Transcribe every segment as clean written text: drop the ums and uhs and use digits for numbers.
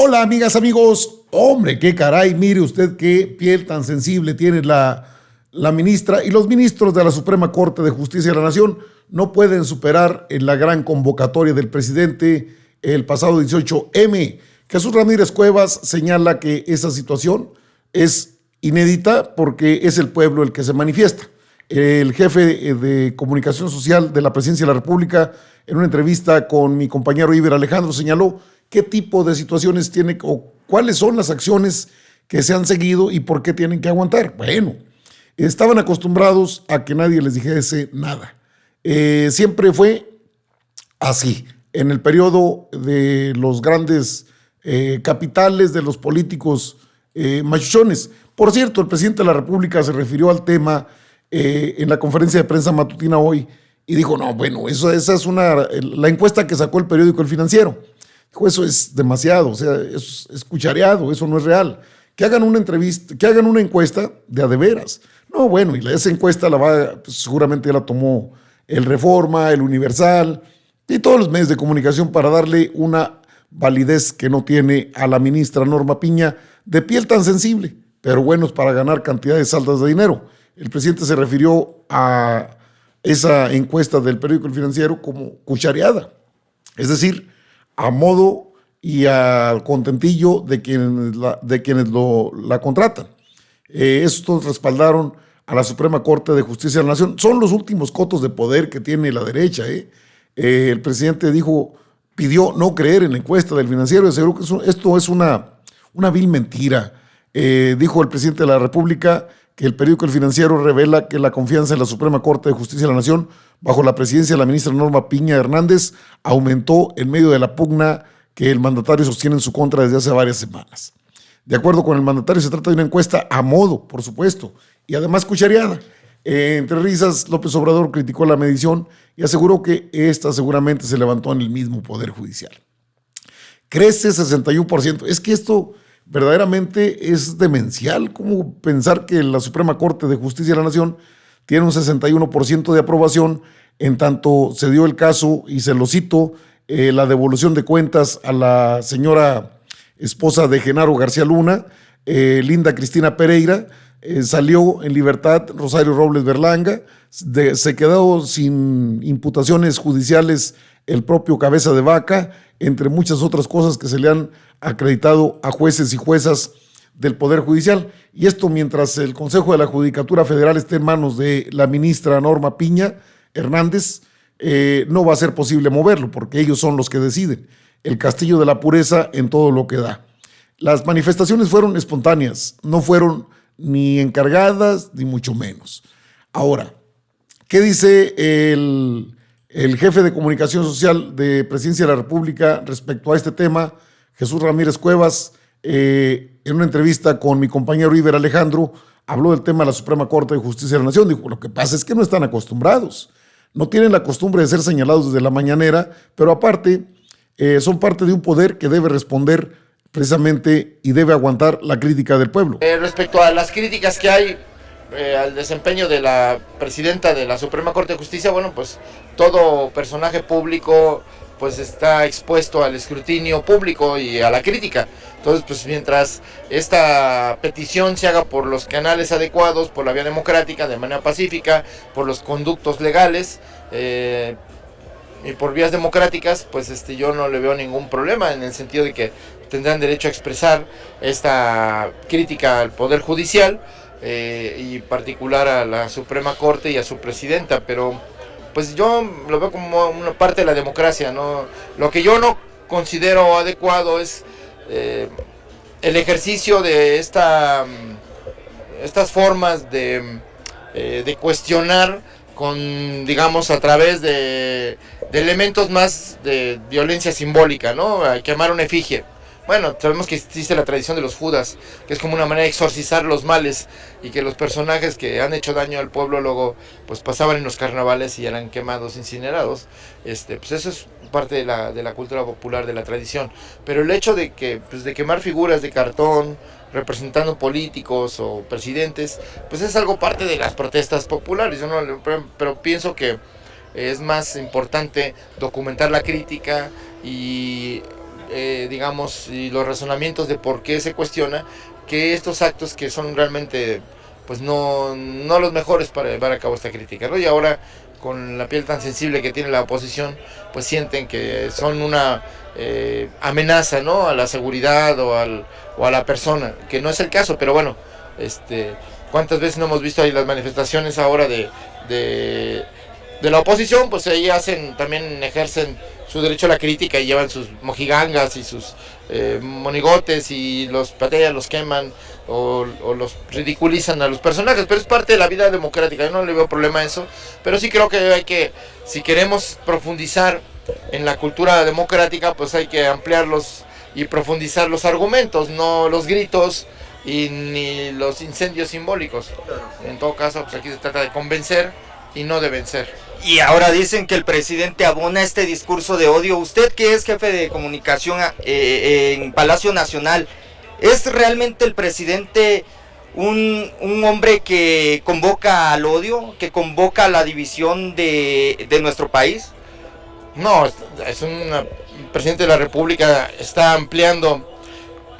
Hola amigas, amigos. Hombre, qué caray, mire usted qué piel tan sensible tiene la ministra y los ministros de la Suprema Corte de Justicia de la Nación. No pueden superar en la gran convocatoria del presidente el pasado 18M. Jesús Ramírez Cuevas señala que esa situación es inédita porque es el pueblo el que se manifiesta. El jefe de comunicación social de la Presidencia de la República, en una entrevista con mi compañero Iber Alejandro, señaló qué tipo de situaciones tiene o cuáles son las acciones que se han seguido y por qué tienen que aguantar. Bueno, estaban acostumbrados a que nadie les dijese nada. Siempre fue así. En el periodo de los grandes capitales, de los políticos machuchones. Por cierto, el presidente de la República se refirió al tema en la conferencia de prensa matutina hoy y dijo, no, bueno, esa es la encuesta que sacó el periódico El Financiero. Dijo, eso es demasiado, o sea, es cuchareado, eso no es real. Que hagan una entrevista, que hagan una encuesta de a de veras. No, bueno, y esa encuesta pues, seguramente la tomó el Reforma, el Universal y todos los medios de comunicación para darle una validez que no tiene a la ministra Norma Piña, de piel tan sensible, pero buenos para ganar cantidades altas de dinero. El presidente se refirió a esa encuesta del periódico El Financiero como cuchareada, es decir, a modo y al contentillo de quienes la contratan. Estos respaldaron a la Suprema Corte de Justicia de la Nación. Son los últimos cotos de poder que tiene la derecha. El presidente pidió no creer en la encuesta del Financiero y aseguró que esto es una vil mentira. Dijo el presidente de la República que el periódico El Financiero revela que la confianza en la Suprema Corte de Justicia de la Nación, bajo la presidencia de la ministra Norma Piña Hernández, aumentó en medio de la pugna que el mandatario sostiene en su contra desde hace varias semanas. De acuerdo con el mandatario, se trata de una encuesta a modo, por supuesto, y además cuchareada. Entre risas, López Obrador criticó la medición y aseguró que esta seguramente se levantó en el mismo Poder Judicial. Crece 61%. Es que esto verdaderamente es demencial. ¿Cómo pensar que la Suprema Corte de Justicia de la Nación tiene un 61% de aprobación, en tanto se dio el caso, y se lo cito, la devolución de cuentas a la señora esposa de Genaro García Luna, Linda Cristina Pereira, salió en libertad Rosario Robles Berlanga, se quedó sin imputaciones judiciales el propio Cabeza de Vaca, entre muchas otras cosas que se le han acreditado a jueces y juezas del Poder Judicial. Y esto mientras el Consejo de la Judicatura Federal esté en manos de la ministra Norma Piña Hernández, no va a ser posible moverlo, porque ellos son los que deciden. El castillo de la pureza en todo lo que da. Las manifestaciones fueron espontáneas, no fueron ni encargadas, ni mucho menos. Ahora, ¿qué dice el jefe de comunicación social de Presidencia de la República respecto a este tema? Jesús Ramírez Cuevas, en una entrevista con mi compañero Iber Alejandro, habló del tema de la Suprema Corte de Justicia de la Nación. Dijo, lo que pasa es que no están acostumbrados, no tienen la costumbre de ser señalados desde la mañanera, pero aparte son parte de un poder que debe responder precisamente y debe aguantar la crítica del pueblo. Respecto a las críticas que hay al desempeño de la presidenta de la Suprema Corte de Justicia, bueno, pues todo personaje público pues está expuesto al escrutinio público y a la crítica. Entonces, pues mientras esta petición se haga por los canales adecuados, por la vía democrática, de manera pacífica, por los conductos legales y por vías democráticas, pues yo no le veo ningún problema, en el sentido de que tendrán derecho a expresar esta crítica al Poder Judicial y particular a la Suprema Corte y a su presidenta, pero pues yo lo veo como una parte de la democracia, ¿no? Lo que yo no considero adecuado es el ejercicio de estas formas de cuestionar con, digamos, a través de elementos más de violencia simbólica, ¿no? A quemar una efigie. Bueno, sabemos que existe la tradición de los Judas, que es como una manera de exorcizar los males, y que los personajes que han hecho daño al pueblo luego pues pasaban en los carnavales y eran quemados, incinerados. Pues eso es parte de la cultura popular, de la tradición. Pero el hecho de quemar figuras de cartón representando políticos o presidentes, pues es algo parte de las protestas populares. Pero pienso que es más importante documentar la crítica y digamos, y los razonamientos de por qué se cuestiona que estos actos que son realmente pues no los mejores para llevar a cabo esta crítica, ¿no? Y ahora, con la piel tan sensible que tiene la oposición, pues sienten que son una amenaza, ¿no?, a la seguridad o a la persona, que no es el caso, pero bueno, ¿cuántas veces no hemos visto ahí las manifestaciones ahora de la oposición? Pues ahí también ejercen su derecho a la crítica y llevan sus mojigangas y sus monigotes y los patean, los queman o los ridiculizan a los personajes, pero es parte de la vida democrática. Yo no le veo problema a eso, pero sí creo que si queremos profundizar en la cultura democrática, pues hay que ampliarlos y profundizar los argumentos, no los gritos y ni los incendios simbólicos. En todo caso, pues aquí se trata de convencer y no de vencer. Y ahora dicen que el presidente abona este discurso de odio. Usted, que es jefe de comunicación en Palacio Nacional, ¿es realmente el presidente un hombre que convoca al odio, que convoca a la división de nuestro país? No, es un presidente de la República, está ampliando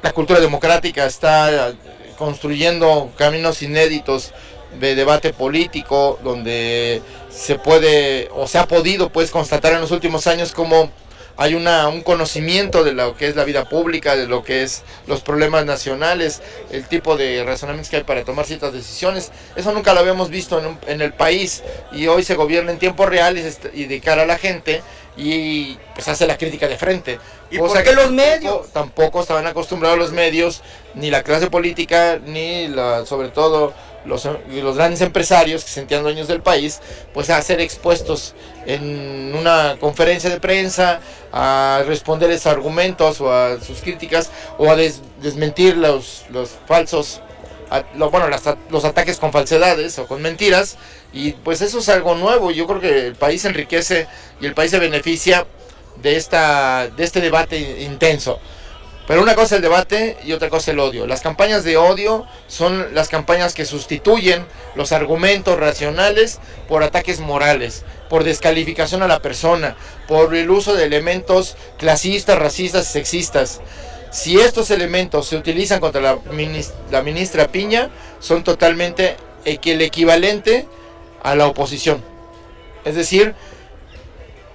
la cultura democrática, está construyendo caminos inéditos de debate político, donde se puede o se ha podido pues constatar en los últimos años cómo hay un conocimiento de lo que es la vida pública, de lo que es los problemas nacionales, el tipo de razonamientos que hay para tomar ciertas decisiones. Eso nunca lo habíamos visto en el país, y hoy se gobierna en tiempo real y de cara a la gente, y pues hace la crítica de frente. ¿Y por qué los medios? Tampoco estaban acostumbrados los medios, ni la clase política, ni sobre todo los grandes empresarios que se sentían dueños del país, pues a ser expuestos en una conferencia de prensa, a responder esos argumentos o a sus críticas, o a desmentir los falsos, los ataques con falsedades o con mentiras. Y pues eso es algo nuevo. Yo creo que el país se enriquece y el país se beneficia de este debate intenso. Pero una cosa es el debate y otra cosa el odio. Las campañas de odio son las campañas que sustituyen los argumentos racionales por ataques morales, por descalificación a la persona, por el uso de elementos clasistas, racistas y sexistas. Si estos elementos se utilizan contra la ministra Piña, son totalmente el equivalente a la oposición. Es decir,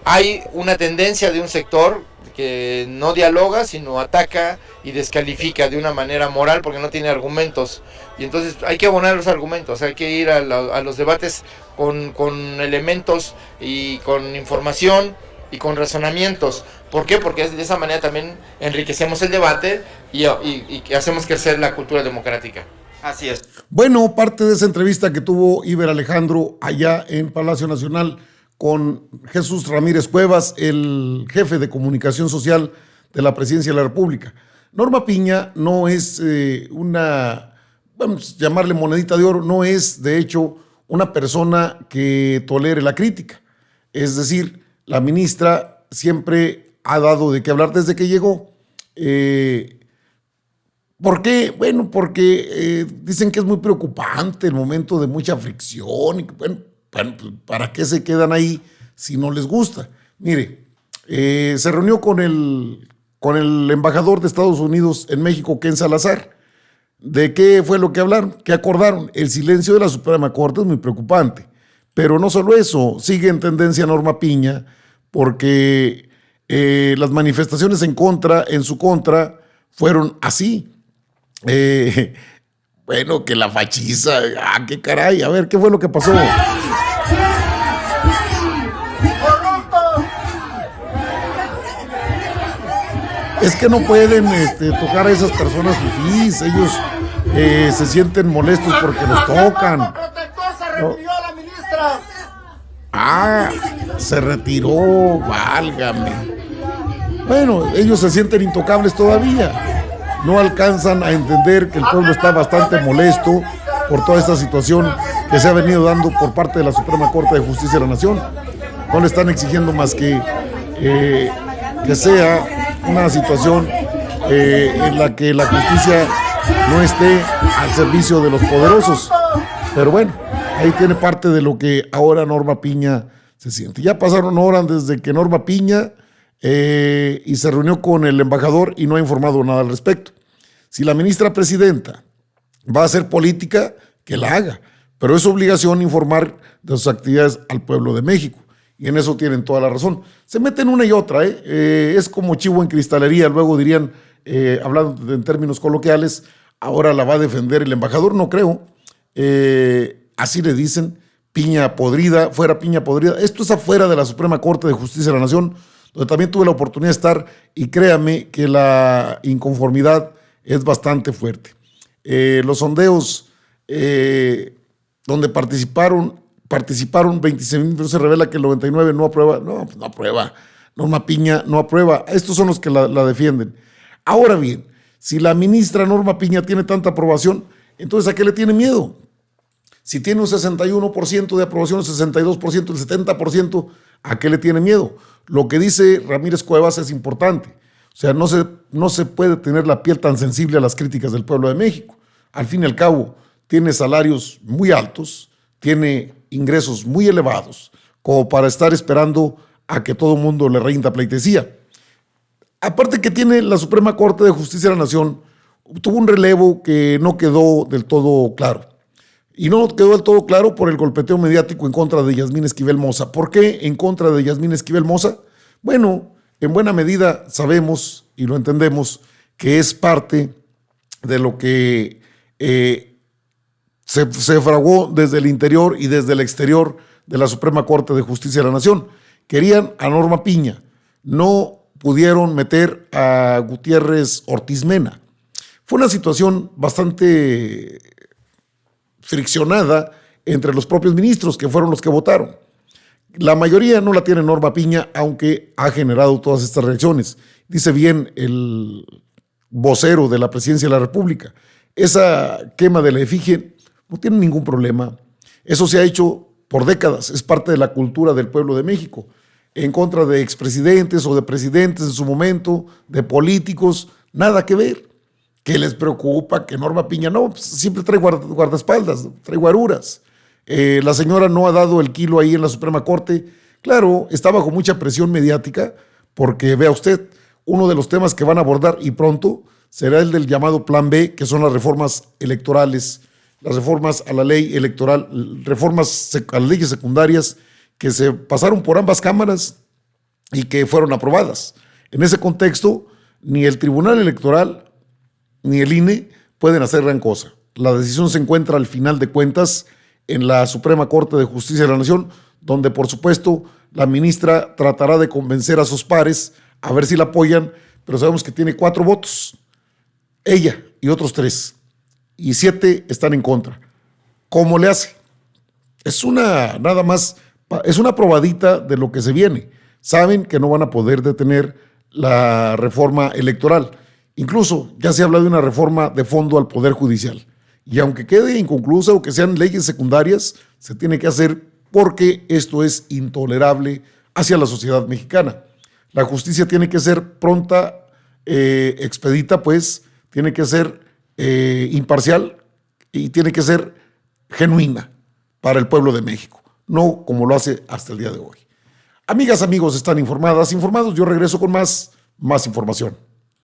hay una tendencia de un sector que no dialoga, sino ataca y descalifica de una manera moral porque no tiene argumentos. Y entonces hay que abonar los argumentos, hay que ir a los debates con elementos y con información y con razonamientos. ¿Por qué? Porque de esa manera también enriquecemos el debate y hacemos crecer la cultura democrática. Así es. Bueno, parte de esa entrevista que tuvo Iber Alejandro allá en Palacio Nacional con Jesús Ramírez Cuevas, el jefe de comunicación social de la Presidencia de la República. Norma Piña no es vamos a llamarle monedita de oro, no es de hecho una persona que tolere la crítica. Es decir, la ministra siempre ha dado de qué hablar desde que llegó. ¿Por qué? Bueno, porque dicen que es muy preocupante el momento de mucha fricción. Y bueno, ¿para qué se quedan ahí si no les gusta? Mire, se reunió con el embajador de Estados Unidos en México, Ken Salazar. ¿De qué fue lo que hablaron? ¿Qué acordaron? El silencio de la Suprema Corte es muy preocupante. Pero no solo eso, sigue en tendencia Norma Piña, porque las manifestaciones en su contra fueron así. Bueno, que la fachiza, qué caray, a ver, ¿qué fue lo que pasó? Es que no pueden tocar a esas personas fifís, ellos se sienten molestos porque los tocan. ¿No? Se retiró, válgame. Bueno, ellos se sienten intocables todavía. No alcanzan a entender que el pueblo está bastante molesto por toda esta situación que se ha venido dando por parte de la Suprema Corte de Justicia de la Nación. No le están exigiendo más que sea una situación en la que la justicia no esté al servicio de los poderosos. Pero bueno, ahí tiene parte de lo que ahora Norma Piña se siente. Ya pasaron horas desde que Norma Piña y se reunió con el embajador y no ha informado nada al respecto. Si la ministra presidenta va a hacer política, que la haga, pero es obligación informar de sus actividades al pueblo de México. Y en eso tienen toda la razón. Se meten una y otra, es como chivo en cristalería, luego dirían, hablando en términos coloquiales, ahora la va a defender el embajador, no creo. Así le dicen, piña podrida, fuera piña podrida. Esto es afuera de la Suprema Corte de Justicia de la Nación, donde también tuve la oportunidad de estar, y créame que la inconformidad es bastante fuerte. Los sondeos donde participaron 26,000, pero se revela que el 99 no aprueba. No, pues no aprueba. Norma Piña no aprueba. Estos son los que la defienden. Ahora bien, si la ministra Norma Piña tiene tanta aprobación, entonces ¿a qué le tiene miedo? Si tiene un 61% de aprobación, el 62%, el 70%, ¿a qué le tiene miedo? Lo que dice Ramírez Cuevas es importante. O sea, no se puede tener la piel tan sensible a las críticas del pueblo de México. Al fin y al cabo, tiene salarios muy altos, tiene ingresos muy elevados, como para estar esperando a que todo el mundo le rinda pleitesía. Aparte que tiene la Suprema Corte de Justicia de la Nación, tuvo un relevo que no quedó del todo claro. Y no quedó del todo claro por el golpeteo mediático en contra de Yasmín Esquivel Moza. ¿Por qué en contra de Yasmín Esquivel Moza? Bueno, en buena medida sabemos y lo entendemos que es parte de lo que se fraguó desde el interior y desde el exterior de la Suprema Corte de Justicia de la Nación. Querían a Norma Piña, no pudieron meter a Gutiérrez Ortiz Mena. Fue una situación bastante friccionada entre los propios ministros, que fueron los que votaron. La mayoría no la tiene Norma Piña, aunque ha generado todas estas reacciones. Dice bien el vocero de la Presidencia de la República, esa quema de la efigie no tiene ningún problema. Eso se ha hecho por décadas, es parte de la cultura del pueblo de México, en contra de expresidentes o de presidentes en su momento, de políticos, nada que ver. ¿Qué les preocupa que Norma Piña? No, pues siempre trae guardaespaldas, trae guaruras. La señora no ha dado el kilo ahí en la Suprema Corte. Claro, está bajo mucha presión mediática, porque vea usted, uno de los temas que van a abordar y pronto será el del llamado Plan B, que son las reformas electorales, las reformas a la ley electoral, reformas a las leyes secundarias que se pasaron por ambas cámaras y que fueron aprobadas. En ese contexto, ni el Tribunal Electoral ni el INE pueden hacer gran cosa. La decisión se encuentra al final de cuentas en la Suprema Corte de Justicia de la Nación, donde por supuesto la ministra tratará de convencer a sus pares a ver si la apoyan, pero sabemos que tiene 4 votos, ella y otros 3, y 7 están en contra. ¿Cómo le hace? Es una probadita de lo que se viene. Saben que no van a poder detener la reforma electoral. Incluso ya se habla de una reforma de fondo al Poder Judicial. Y aunque quede inconclusa o que sean leyes secundarias, se tiene que hacer porque esto es intolerable hacia la sociedad mexicana. La justicia tiene que ser pronta, expedita, pues, tiene que ser imparcial y tiene que ser genuina para el pueblo de México, no como lo hace hasta el día de hoy. Amigas, amigos, están informados. Yo regreso con más información.